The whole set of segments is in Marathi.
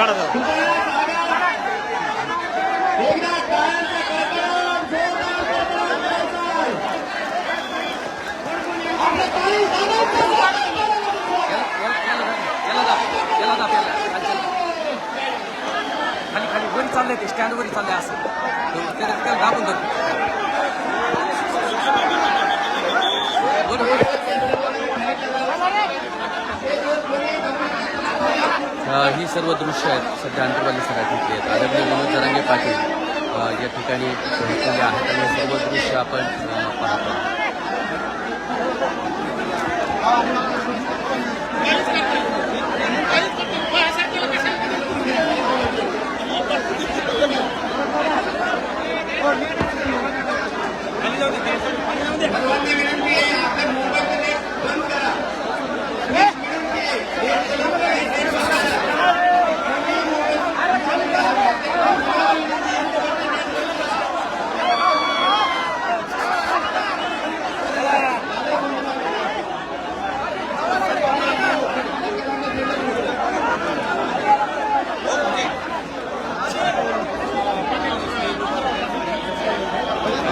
काढा जाऊ. खाली खाली वर चाललंय ते स्टँड वर चाललंय असं त्याला दाबून धरतो. ही सर्व दृश्य आहेत सध्या अंतरवाली सराठीतली आहेत. आदरणीय मनोज जरांगे पाटील या ठिकाणी पोहोचलेले आहेत आणि सर्व दृश्य आपण पाहतो.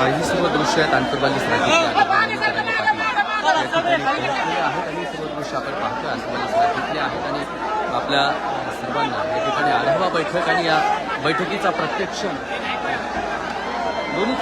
ही सर्व दृश्य आहेत अंतरवाली सराठीतली आहेत आणि सर्व दृश्य आपण पाहतो अंतरवाली सराठीतले आहेत आणि आपल्या सर्वांना या ठिकाणी आढावा बैठक आणि या बैठकीचा प्रत्यक्ष दोन्ही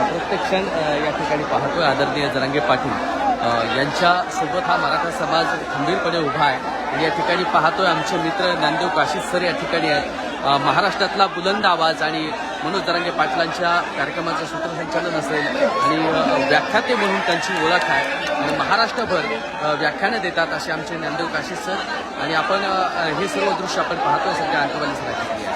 प्रत्यक्ष या ठिकाणी पाहतोय. आदरणीय जरांगे पाटील यांच्यासोबत हा मराठा समाज खंबीरपणे उभा आहे आणि या ठिकाणी पाहतोय आमचे मित्र ज्ञानदेव काशीद सर या ठिकाणी आहेत. महाराष्ट्रातला बुलंद आवाज आणि मनोज जरांगे पाटलांच्या कार्यक्रमाचं सूत्रसंचालन असेल आणि व्याख्याते म्हणून त्यांची ओळख आहे आणि महाराष्ट्रभर व्याख्यानं देतात असे आमचे ज्ञानदेव काशीद सर आणि आपण हे सर्व दृश्य आपण पाहतोय सध्या अंतरवाली सराठीतली आहे.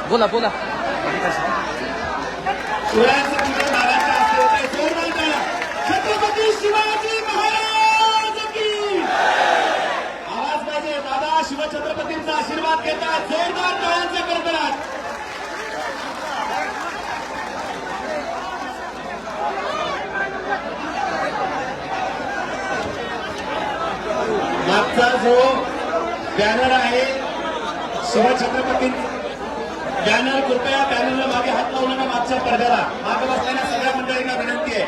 बोला बोला छत्रपती शिवाजी महाराज की आवाज पाहिजे. दादा शिवछत्रपतींचा आशीर्वाद घेतात. जोरदार टाळ्यांचा कडकडाट. मागचा जो बॅनर आहे शिवछत्रपती बॅनर कृपया बॅनरला मागे हात लावू नका. मागच्या पडद्याला मागे बसलेल्या सगळ्या मंडळींना विनंती आहे.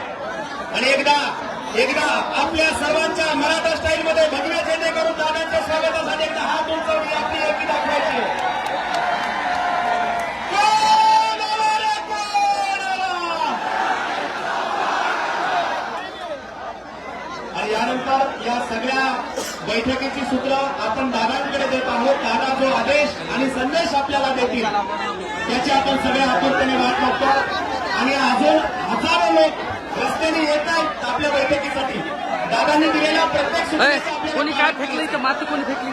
आणि एकदा आपल्या सर्वांच्या मराठा स्टाईल मध्ये भगवे झेंडे करून दादांच्या स्वागतासाठी एकदा हात उंचावून आपली एकी दाखवायची. आणि यानंतर या सगळ्या बैठकीची सूत्र आपण दादांकडे देत आहोत. दादा जो आदेश आणि संदेश आपल्याला देतील त्याची आपण सगळ्या आतुरतेने वाट बघतो. आणि अजून हजारो लोक रस्त्याने येत आहेत आपल्या बैठकीसाठी. दादांनी दिलेल्या प्रत्येक सूचनेचा कोणी काय फेकली तर माती कोणी फेकली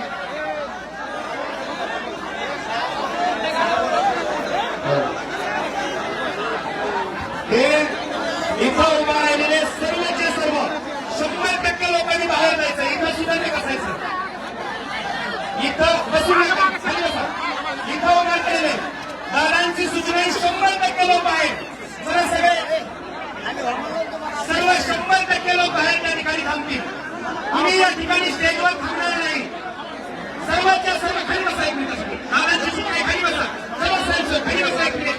हे इथं उभा राहिलेले सर्वचे सर्व 100% लोकांनी बाहेर जायचं. इथं सुद्धा ते बसायचं. इथं बसून इथं उभा केलेले दादांची सूचना 100% लोक आहेत. सर्व 100% लोक बाहेर त्या ठिकाणी थांबतील. आम्ही या ठिकाणी स्टेजवर थांबणार नाही. सर्वांच्या सर्व खाली बसा. एक मिनिट दादांची सूचना खाली बसा. सर्व साहेब खाली बसा. एक मिनिट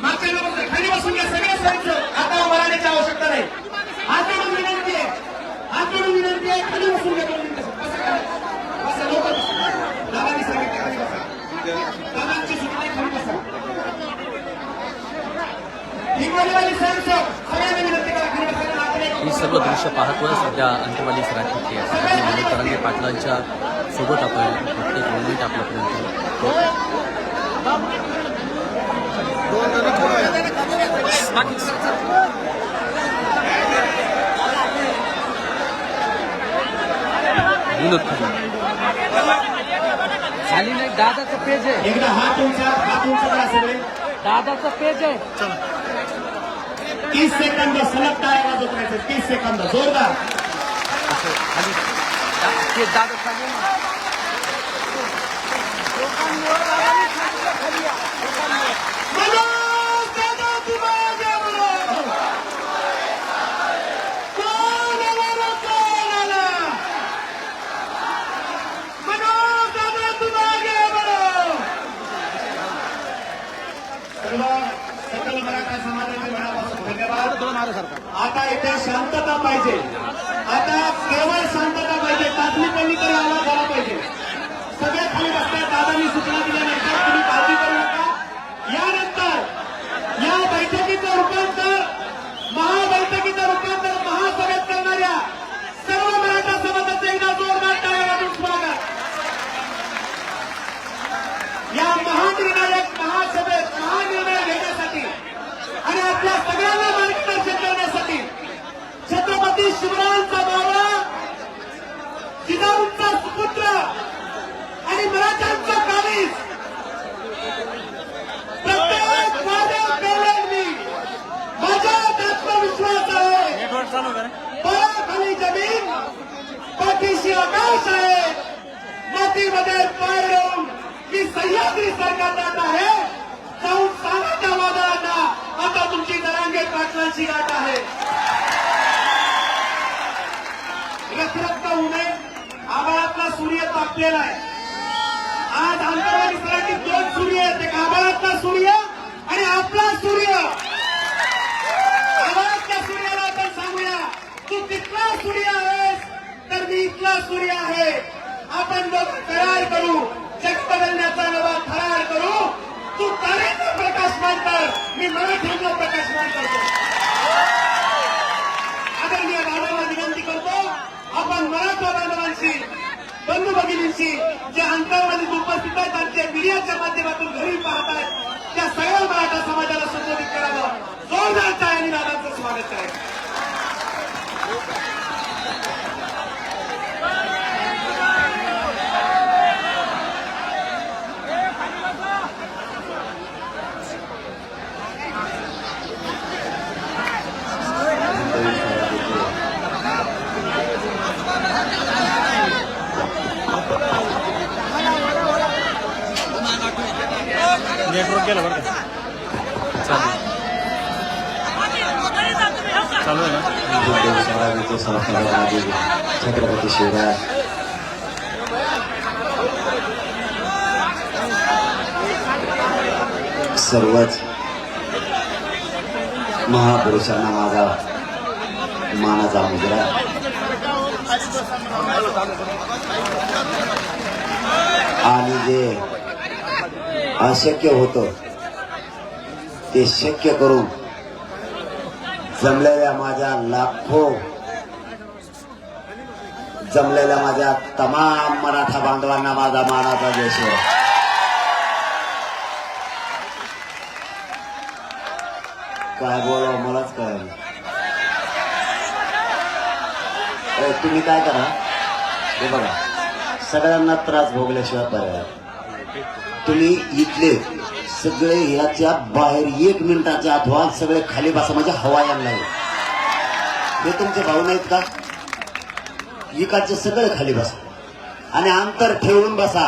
मागच्या लोक खाली बसून घ्या. सगळ्या साहेब आता उभारण्याची आवश्यकता नाही. हात जोडून विनंती आहे. खाली बसून घ्या. हिंगोलीवाली स्वयंसेवक सगळ्यांनी विनंती करा खाली बसायला नातेवाईक. ही सर्व दृश्य पाहतोय सध्या अंतरवाली सराठीची आहे. मनोज जरांगे पाटलांच्या सोबत आपण प्रत्येक मोमेंट आपल्यापर्यंत विनोद खरे खाली नाही. दादाचं पेज आहे. एकदा हात उंचा करा सगळे. दादाचं पेज आहे. 30 सेकंद सलग टाळ्या वाजवत राहायचं. 30 सेकंद जोरदार. खाली ते दादा खाली ना. मनोज दादा तुम्हाला बोलो. कोण आला? मनोज दादा तुम्हाला बोलो. सर्व सकल मराठा समाजाचे मनापासून धन्यवाद. आता इथे शांतता पाहिजे. आता केवळ शांतता पाहिजे. तातडीपणी तरी आवाज झाला पाहिजे. सगळे खाली बसतात. दादांनी सूचना दिल्यानंतर तुम्ही काळजी करू नका. यानंतर या बैठकीचं रूपांतर महाबैठकीचं रूपांतर महासभेत करणाऱ्या सर्व मराठा समाजाचे एकदा जोरदार टाळ्या वाजवून स्वागत. या महानिर्णायक महासभेत महानिर्णय घेण्यासाठी आणि आपल्या सगळ्यांना मार्गदर्शन करण्यासाठी छत्रपती शिवरायांचा बाबा जिजाऊंचा सुपुत्र आणि मराठ्यांचा कालीस प्रत्येक वाद्यात पेरलेलं मी. माझ्यात आत्मविश्वास आहे. पायाखाली जमीन पाठीशी आकाश आहे. मातीमध्ये पाय रोवून मी सह्याद्री सरकार जात आहे. जाऊन सांगा त्या वादळांना आता तुमची जरांगे पाटलांची गाठ आहे. रखरखता उन्हे आभाळातला सूर्य तापलेला आहे. आज अंतरवाली सराठीत 2 सूर्य आहेत. एक आभाळातला सूर्य आणि आपला सूर्य. आभाळातल्या सूर्याला आपण सांगूया तू तिथला सूर्य आहेस तर मी इथला सूर्य आहे. आपण दोघं करार करू. जग बदलण्याचा नवा करार करू. तू तारेचा प्रकाशमान कर. मी मराठ्यांना प्रकाशमान करतो. आदरणीय दादांना विनंती करतो आपण मराठा बांधवांशी बंधू भगिनींशी जे अंतरवालीत उपस्थित आहेत आणि जे मीडियाच्या माध्यमातून घरी पाहतायत त्या सगळ्या मराठा समाजाला संबोधित करावं. जोरदार टाळ्यांनी दादांचं स्वागत करायचं. नेटवर्क गेलं बरं का. चालू आहे ना. छत्रपती शिवराय सर्वच महापुरुषांना माझा मानाचा मुजरा. आणि जे अशक्य होतं ते शक्य करून जमलेल्या माझ्या तमाम मराठा बांधवांना माझा मानाचा देश आहे. काय बोलावं मलाच कळेल. तुम्ही काय करा हे बघा. सगळ्यांना त्रास भोगल्याशिवाय पर्याय. तुम्ही इथले सगळे ह्याच्या बाहेर 1 मिनिटाच्या अथवा सगळे खाली बसा. म्हणजे हवा यायला लागेल. हे तुमचे भाऊ नाहीत का? इकडचे सगळे खाली बसा आणि अंतर ठेवून बसा.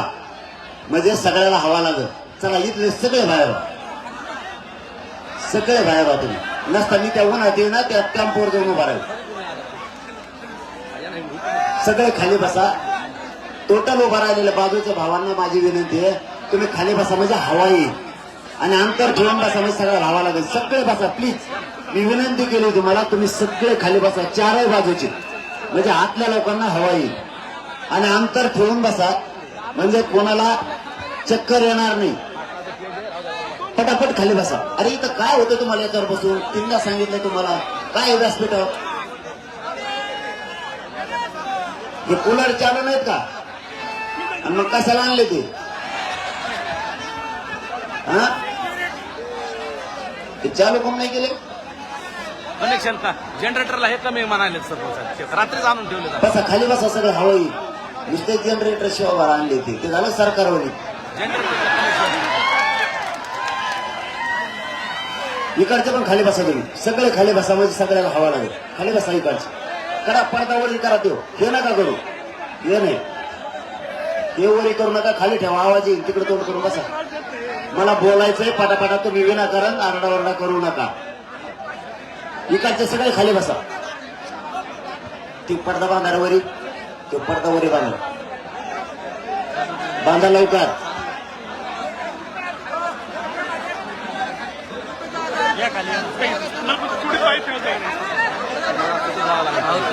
म्हणजे सगळ्याला हवा लागेल. चला इथले सगळे बाहेर व्हा. सगळे बाहेर व्हा. तुम्ही नसता मी त्या उन्हात येऊ ना त्या कॅम्पवर जाऊन उभा राहील. सगळे खाली बसा. टोटल उभा राहिलेल्या बाजूच्या भावांना माझी विनंती आहे तुम्ही खाली बसा. म्हणजे हवा येईल आणि अंतर ठेवून बसा. म्हणजे सगळ्या हवा लागेल. सगळे बसा प्लीज. मी विनंती केली तुम्हाला तुम्ही सगळे खाली बसा. 4ही बाजूची. म्हणजे आतल्या लोकांना हवा येईल आणि अंतर ठेवून बसा. म्हणजे कोणाला चक्कर येणार नाही. पटापट खाली बसा. अरे इथं काय होतं तुम्हाला याच्यावर बसून? तीनदा सांगितलं तुम्हाला. काय आहे व्यासपीठावर? हे कूलर चालू नाहीत का? आणि मग कशाला आणले ते? हा, ते चालू कोण नाही केले? कनेक्शन का जनरेटरला हे कमी म्हणाले सर, रात्रीच आणून ठेवले. बसा खाली बसा. सगळं हवं नुसते जनरेटर शिवाय आणले ते झालं सरकारवर. इकडचे पण खाली बसा तुम्ही. सगळे खाली बसा म्हणजे सगळ्याला हवा लागेल. खाली बसा इकडचे. करा पडद्यावर करा. देऊ हे नका करू. हे नाही हे वरी करू नका. खाली ठेवा. आवाज येईल तिकडे तोंड करून बसा. मला बोलायचंय. पाटापाटा तुम्ही विनाकारण आरडाओरडा करू नका. इकडचे सगळे खाली बसा. ती पडदा बांधा वरी. तो पडदा वरी बांधा. बांधा लवकर.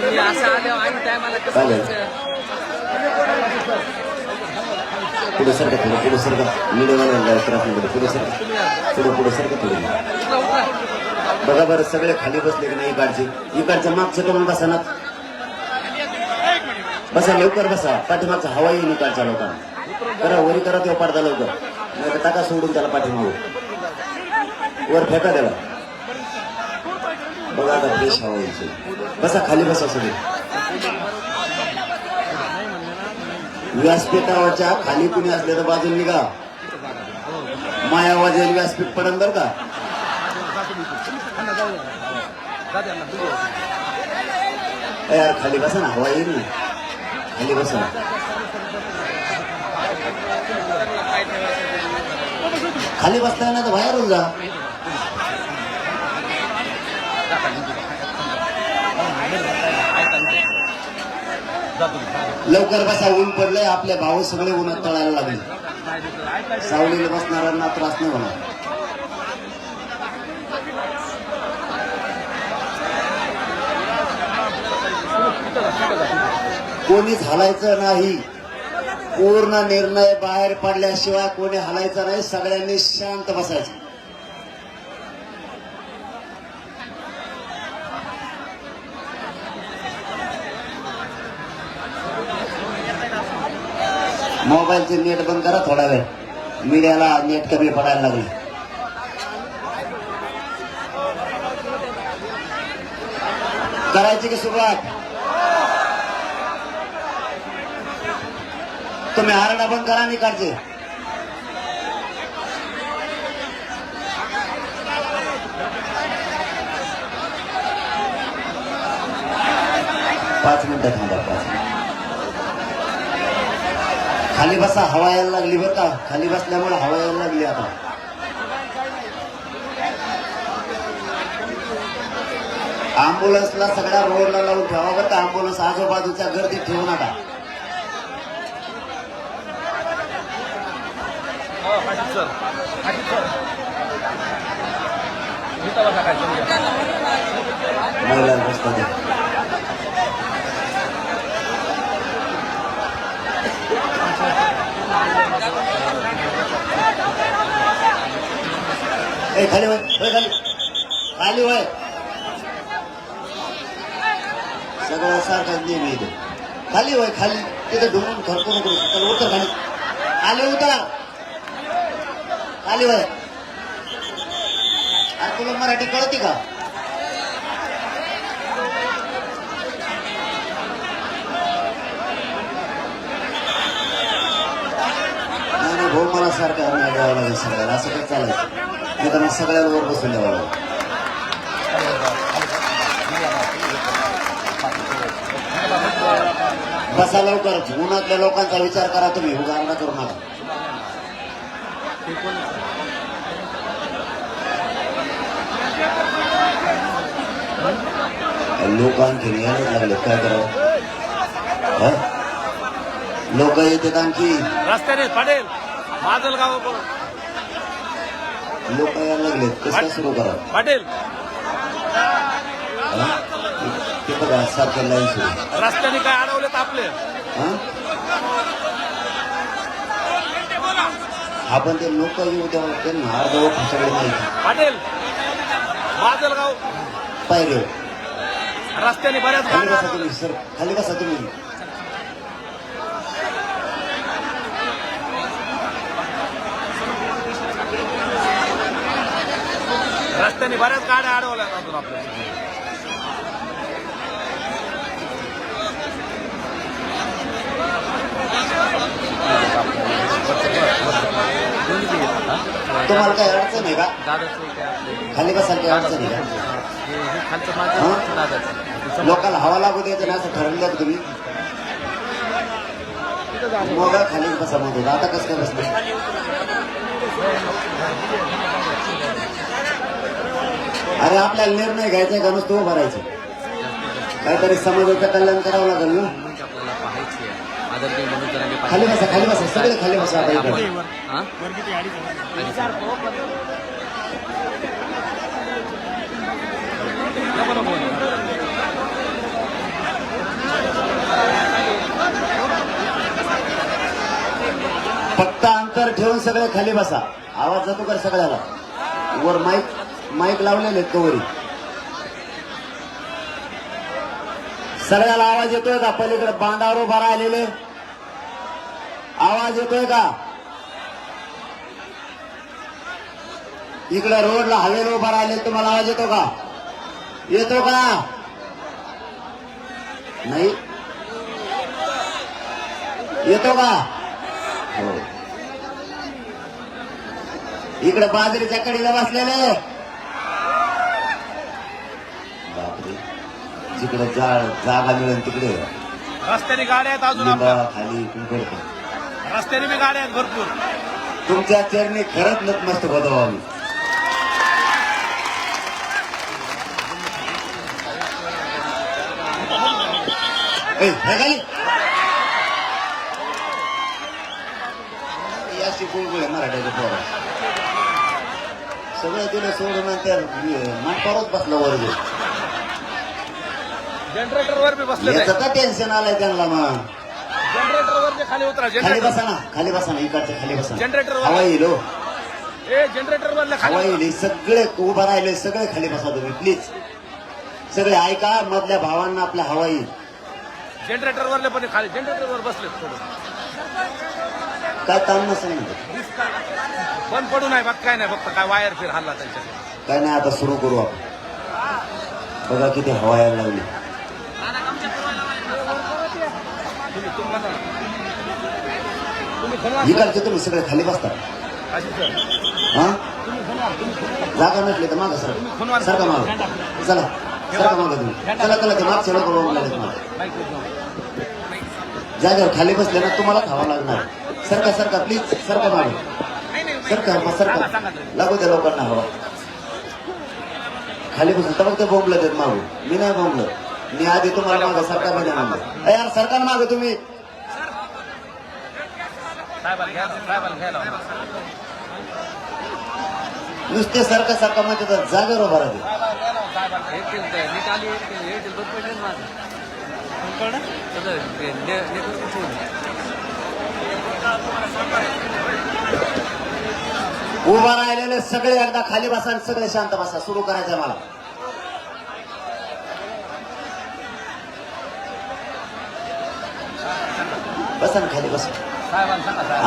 तुम्ही असं आल्यावर आणि टायमाला चालेल. पुढे सरका. थोडं पुढे सरका. मीडियावर पुढे सरका. पुढे सरका थोडं. बघा बरं सगळे खाली बसले की नाही? इकडच्या मागचं करून बसा ना. बसा लवकर बसा. पाठीमागचा हवा येईल इकडच्या लोकांना. करा वरी करा. तेव्हा पडदा लवकर. नाही तर टाका सोडून त्याला पाठीमागून. वर फेका त्याला. बघा आता फ्रेश हवा यायची. बसा खाली बसा सगळे. व्यासपीठावरच्या खाली कुणी असले तर बाजूला निघा. माया वाजेल व्यासपीठ पडन बरं का. यार खाली बसा ना. हवा येईल ना. खाली बसा. खाली बसता येणार तर बाहेरून जा. लवकर बसा. ऊन पडलंय. आपले भाऊ सगळे उन्हात तळायला लागले. सावलीला बसणाऱ्यांना त्रास नाही होणार. कोणीच हलायचं नाही. पूर्ण निर्णय बाहेर पडल्याशिवाय कोणी हलायचं नाही. सगळ्यांनी शांत बसायचं. मोबाईलचे नेट बंद करा थोडा वेळ. मीडियाला नेट कमी पडायला लागले. करायची की सुरुवात? तुम्ही आरडा बंद करा. निकालचे पाच मिनिटं थांबा. 5 मिनिट खाली बसा. हवा यायला लागली बरं का. खाली बसल्यामुळे हवा यायला लागली. आता अँब्युलन्सला सगळ्या रोडला लावून ठेवा बरं का. अँब्युलन्स आजूबाजूच्या गर्दीत ठेवू नका. महिला बसतात. खाली वय. खाली खाली वय. सगळं सारखं नेहमी इथे खाली वय. खाली तिथे ढुंगून खरकू नको. उतर खाली. खाली उतर. खाली वय. अरे तुला मराठी कळते का? नाही भाऊ मला सारखं नाही द्यावं लागेल सगळ्याला. असं काही चालायचं नाही तर मग सगळ्याला वर बसून द्यावं लागेल. बसा लवकर. उन्हातल्या लोकांचा विचार करा तुम्ही. उगारणा करू नका. लोक आणखी यायला लागले. काय करावं? लोक येतात आणखी. रस्त्याने पडेल माजलगाव लोक यायला लागले. कसं काय सुरू करा? पाटील ते बघा सारखं लाईन सुरू. रस्त्याने काय अडवलेत आपले? आपण ते लोक येऊ द्या त्यांना अर्धवट सगळे माहिती पाटील माजलगाव पाहिजे. रस्त्याने बऱ्याच खाली गाड्या बसा तुम्ही सर, खाली बसा तुम्ही. रस्त्याने बऱ्याच गाड्या अडवल्या अजून आपल्या तुम्हाला काही अडचण आहे का? दादाचं ते आपले खाली बसायला काही अडचण आहे का? हे खालचं माझं दादाचं लोकांना हवा लागू द्यायचं ना असं ठरवलं का तुम्ही? मग खाली बसा म्हणतो, आता कसं काय बसलं? अरे आपल्याला निर्णय घ्यायचा का नुसतं उभं राहायचं? काहीतरी समाजाचं कल्याण करावं लागेल ना. आपल्याला पाहायची आहे आदरणीय मनोज जरांगे पाटील. खाली बसा, खाली बसा, सगळे खाली बसा आता इकडे. हा? फक्त अंतर ठेवून सगळे खाली बसा. आवाज जातो का सगळ्याला? वर माईक लावलेले आहेत कवरी. सगळ्याला आवाज येतोय का? पलीकडे बांधावर उभा राहिलेले आवाज येतोय का? इकडे रोडला हवेला उभा राहिले तुम्हाला आवाज येतो का? येतो का? नाही येतो का? हो. इकडे बाजरीच्या कडीला बसलेले बापरे, जिकडे जागा मिळेल तिकडे रस्त्याने गाड्या आहेत अजून आपल्या लिंबा खाली कुंकड. रस्त्याने बी गाड्या आहेत भरपूर तुमच्या चरणी खरंच नतमस्तक होतो आम्ही. ए, हे काय? याशी गुळगुळ आहे मराठ्याचं पोरं. सगळं दिलं सोडून त्या मानपावरच बसला वर्ग. जनरेटर वर बी बसले याचं का टेन्शन आलंय त्यांना? मग जनरेटर वर खाली उतरा खाली जनरेटर बसा ना, खाली बसा ना, इकडच्या खाली बसा. जनरेटर वर. हवा येईल हो, ए जनरेटर वर हवा खाली येईल. सगळे उभा राहिले, सगळे खाली बसा तुम्ही प्लीज. सगळे ऐका, मधल्या भावांना आपल्या हवा येईल. जनरेटर वरले पण खाली जनरेटर वर बसले थोडं काय ताण नसेल ना? बंद पडू नाही बघ काय नाही फक्त काय वायर फिर हल्ला त्यांच्याकडे काय नाही, आता सुरू करू आपण. बघा किती हवा यायला लागली. इकडचे तुम्ही सगळे खाली बसता हा? जागा नसली तर मागं सर, सारखा मागं चला, सारखा मागं तुम्ही. चला चला, ते मागचे लोक बघून लागले तुम्हाला. जागेवर खाली बसले ना तुम्हाला खावा लागणार. सरका सरका प्लीज, सरका मागं, सरका सरका, लागू द्या लोकांना हवा. खाली बसून तर मग ते बोंबलं देत मागू. मी नाही बोंबलं, मी आधी तुम्हाला मागं सरकार मध्ये मागं. यार सरकार मागं तुम्ही. नुसते सरका सरका म्हणजे तर जागेवर उभा राहते. उभा राहिलेले सगळे एकदा खाली बसा आणि सगळे शांत बसा. सुरू करायचंय मला. बसा ना खाली बसा.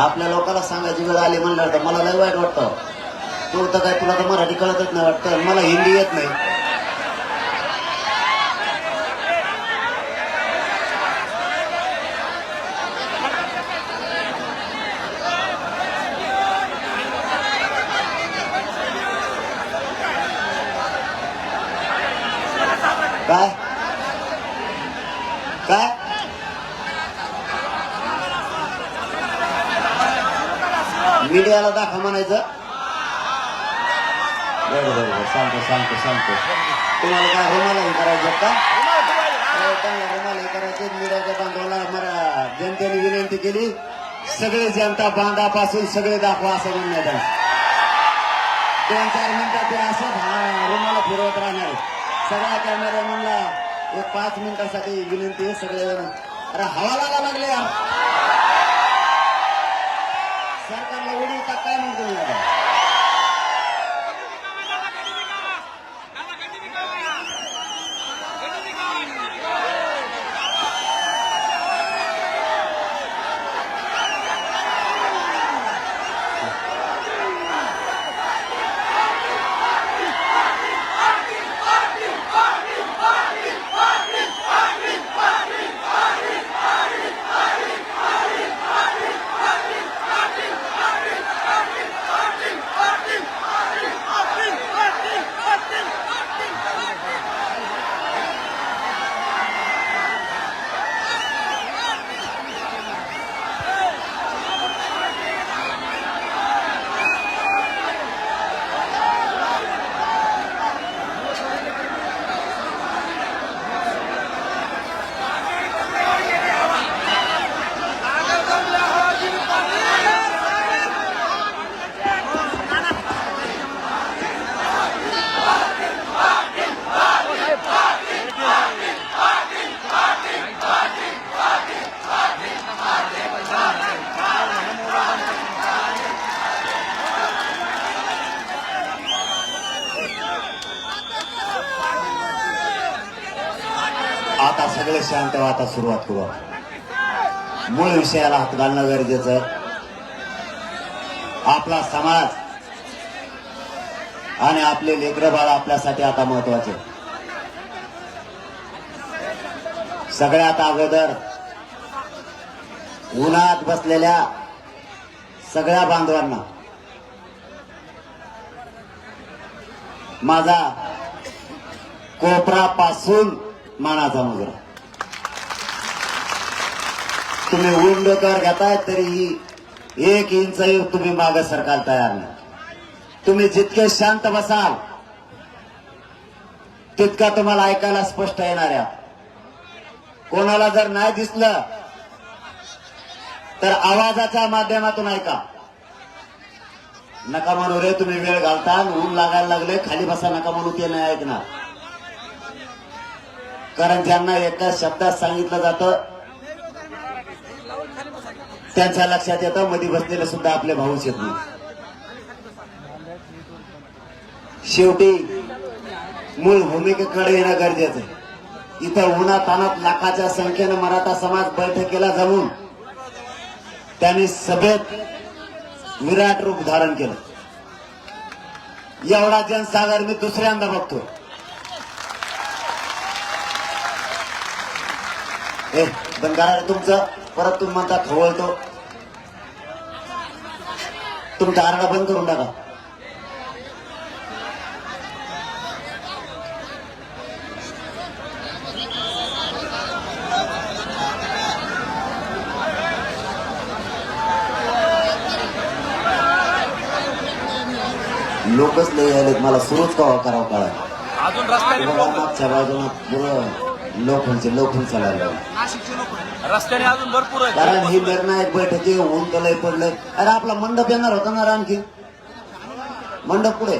आपल्या लोकांना सांगायची वेळ आली म्हणल्यावर तर मला लय वाईट वाटतं. तू तर काय, तुला तर मराठी कळतच नाही वाटतं, मला हिंदी येत नाही. काय काय मीडियाला दाखवा म्हणायचं. बरं बरं बरं, सांगतो. तुम्हाला काय रुमालाही करायचं का? त्यांना रुमालाही करायचे. मीडियाच्या बांधवाला जनतेने विनंती केली, सगळे जनता बांधापासून सगळे दाखवा असं म्हणण्यात आलं. 2-4 मिनिटात ते असं रुमाला फिरवत राहणार. सगळ्या कॅमेरामॅनला एक 5 मिनिटासाठी विनंती आहे. सगळे जण अरे हवा लागा लागले यार. सरकारला उडी का काय म्हणतो मी आता? आता सगळे शांत व्हा. आता सुरुवात करू. मूळ विषयाला हात घालणं गरजेचं आहे. आपला समाज आणि आपले लेकरं बाळ आपल्यासाठी आता महत्वाचे. सगळ्यात अगोदर उन्हात बसलेल्या सगळ्या बांधवांना माझा कोपरापासून मानाचा मुजरा. तुम्ही ऊन डोक्यावर घेताय तरीही 1 इंचही तुम्ही मागे सरकायला तयार नाही. तुम्ही जितके शांत बसाल तितका तुम्हाला ऐकायला स्पष्ट येणार आहे. कोणाला जर नाही दिसलं तर आवाजाच्या माध्यमातून ऐका. नका म्हणू रे तुम्ही वेळ घालता, ऊन लागायला लागले खाली बसा नका म्हणू, ते नाही ऐकणार. कारण ज्यांना एका शब्दात सांगितलं जातं त्यांच्या लक्षात येतं मध्ये बसलेले सुद्धा आपले भाऊच येत नाही. शेवटी मूळ भूमिकेकडे येणं गरजेचं आहे. इथं उन्हातानात लाखाच्या संख्येनं मराठा समाज बैठकीला जमून त्यांनी सभेत विराट रूप धारण केलं. एवढा जनसागर मी दुसऱ्यांदा बघतो. बंद करा तुमचं. परत तुम्ही म्हणता खवळतो. तुमचा आरडा बंद करून टाका. लोकच लय आलेत. मला सुरूच कवा करावं कळा. अजून रस्त्याने मागच्या बाजूला पुरं लोखंड चालायला रस्त्याने अजून भरपूर आहे. कारण ही निर्णायक बैठक आहे. ऊन तलय पडलंय. अरे आपला मंडप येणार होता ना आणखी. मंडप पुढे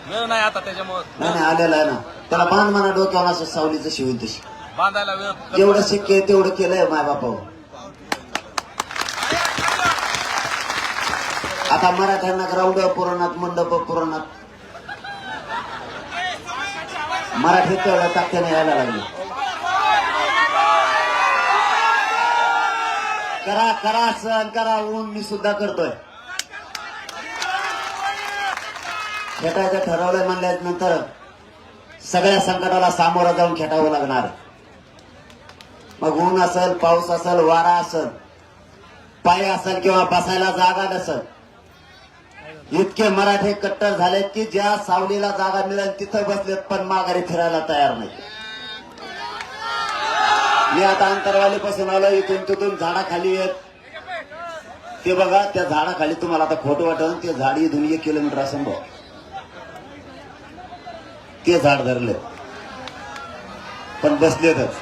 वेळ नाही आता त्याच्यामुळे नाही आलेला आहे ना. त्याला बांध म्हणा डोक्यावर असं सावलीचं शिवून तशी. बांधायला वेळ जेवढं शक्य आहे तेवढं केलंय माय बापावर. आता मराठ्यांना ग्राउंड पुराणात मंडप पुराणात मराठीत तेवढ्या ताकदीने यायला लागले. करा करा सहन करा. ऊन मी सुद्धा करतोय. खेटायचं ठरवलंय म्हणल्यानंतर सगळ्या संकटाला सामोरं जाऊन खेटावं लागणार. मग ऊन असेल, पाऊस असेल, वारा असेल, पाय असेल किंवा बसायला जागा नसेल. इतके मराठे कट्टर झालेत की ज्या सावलीला जागा मिळेल तिथं बसलेत पण माघारी फिरायला तयार नाही. मी आता अंतरवालीपासून आलो. इथून तिथून झाडाखाली येत ते बघा. त्या झाडाखाली तुम्हाला आता खोटं वाटलं. ते झाड इथून 1 किलोमीटर असं बघ. ते झाड धरले पण बसलेतच.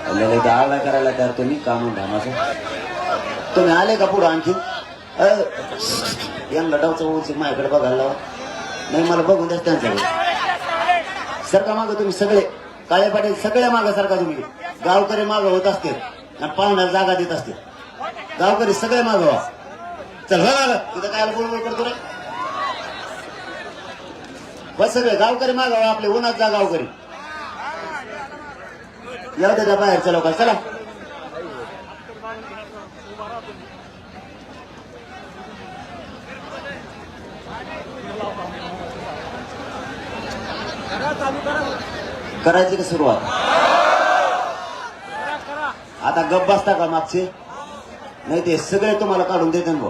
आळा करायला तयार तुम्ही कामून धामाचं. तुम्ही आले का पुढं आणखी यांना डावचं उंची माझ्याकडे बघायला लावा. नाही मला बघून द्या त्यांच्याकडे. सरका मागं तुम्ही सगळे काळे पाटील सगळे मागं सारखा. तुम्ही गावकरी मागं होत असते आणि पाहुण्याला जागा देत असते. गावकरी सगळे मागवा. चल हो माग, तिथं काय बोलबोल करतो रे. बस सगळे गावकरी मागावा आपले. उन्हात जा गावकरी. येऊ दे त्या बाहेरच्या लोकांना. चला करायची का सुरुवात. आता गप बसता का मागचे. नाही ते सगळे तुम्हाला काढून देते ना.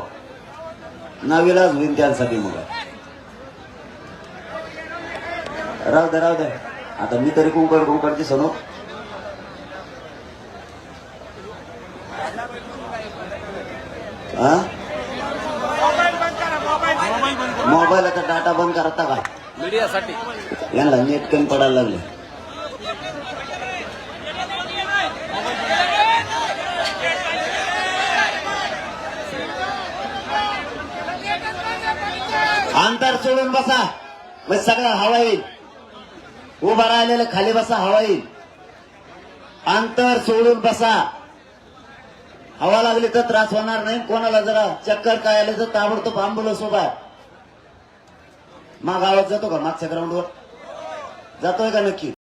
नावीलाच होईल त्यांसाठी. मग राहू दे राहू दे. आता मी तरी कुंकड दिसलो. मोबाईलचा डाटा बंद करता का. मीडियासाठी यांना नेट कमी पडायला लागले. अंतर सोडून बसा. मग सगळं हवा येईल. उभा राहिलेलं खाली बसा. हवा येईल. अंतर सोडून बसा. हवा लागली तर त्रास होणार नाही. कोणाला जरा चक्कर काय आले तर ताबडतोब अँब्युलन्स उभा आहे. माग आवाज जातो का. मागच्या ग्राउंडवर जातोय का नक्की.